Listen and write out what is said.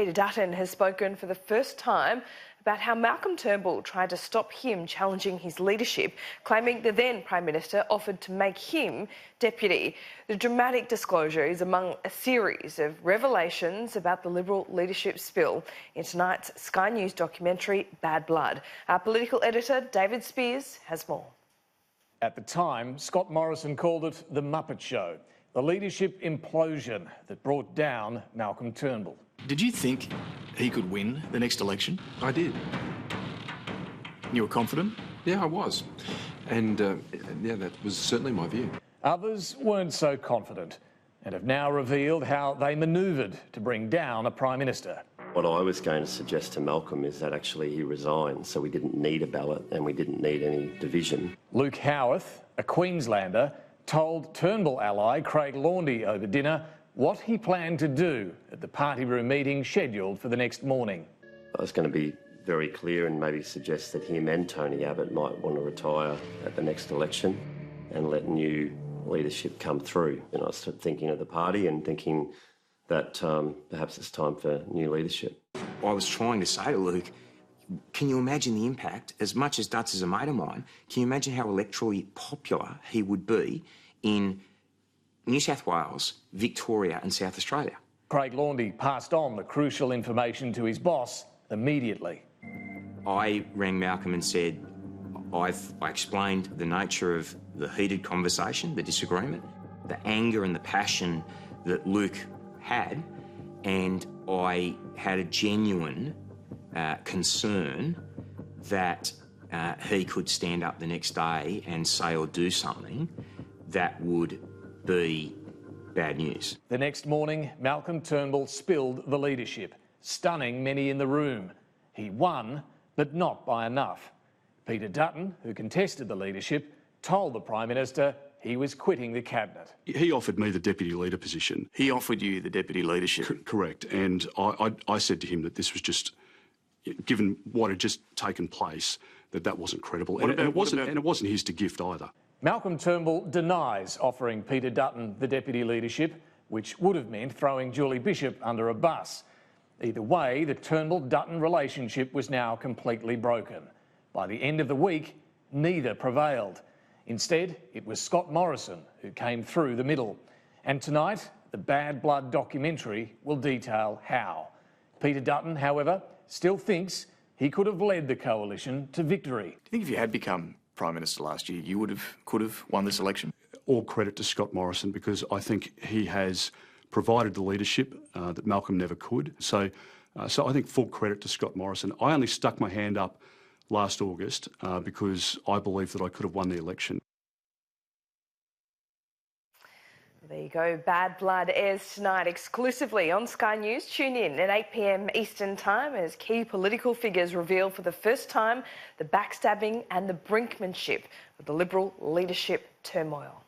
Peter Dutton has spoken for the first time about how Malcolm Turnbull tried to stop him challenging his leadership, claiming the then Prime Minister offered to make him deputy. The dramatic disclosure is among a series of revelations about the Liberal leadership spill in tonight's Sky News documentary, Bad Blood. Our political editor, David Spears, has more. At the time, Scott Morrison called it the Muppet Show, the leadership implosion that brought down Malcolm Turnbull. Did you think he could win the next election? I did. You were confident? Yeah, I was. And yeah, that was certainly my view. Others weren't so confident and have now revealed how they manoeuvred to bring down a Prime Minister. What I was going to suggest to Malcolm is that actually he resigned, so we didn't need a ballot and we didn't need any division. Luke Howarth, a Queenslander, told Turnbull ally Craig Laundy over dinner what he planned to do at the party room meeting scheduled for the next morning. I was going to be very clear and maybe suggest that him and Tony Abbott might want to retire at the next election and let new leadership come through. And I started thinking of the party and thinking that perhaps it's time for new leadership. I was trying to say to Luke, can you imagine the impact? As much as Dutz is a mate of mine, can you imagine how electorally popular he would be in New South Wales, Victoria and South Australia? Craig Laundy passed on the crucial information to his boss immediately. I rang Malcolm and said, I explained the nature of the heated conversation, the disagreement, the anger and the passion that Luke had, and I had a genuine concern that he could stand up the next day and say or do something that would be bad news. The next morning, Malcolm Turnbull spilled the leadership, stunning many in the room. He won, but not by enough. Peter Dutton, who contested the leadership, told the Prime Minister he was quitting the cabinet. He offered me the deputy leader position. He offered you the deputy leadership? Correct. And I said to him that this was just, given what had just taken place, that wasn't credible. And it wasn't his to gift either. Malcolm Turnbull denies offering Peter Dutton the deputy leadership, which would have meant throwing Julie Bishop under a bus. Either way, the Turnbull-Dutton relationship was now completely broken. By the end of the week, neither prevailed. Instead, it was Scott Morrison who came through the middle. And tonight, the Bad Blood documentary will detail how. Peter Dutton, however, still thinks he could have led the coalition to victory. Do you think if you had become Prime Minister last year, you could have won this election? All credit to Scott Morrison, because I think he has provided the leadership that Malcolm never could. So I think full credit to Scott Morrison. I only stuck my hand up last August because I believed that I could have won the election. There you go. Bad Blood airs tonight exclusively on Sky News. Tune in at 8 p.m. Eastern Time as key political figures reveal for the first time the backstabbing and the brinkmanship of the Liberal leadership turmoil.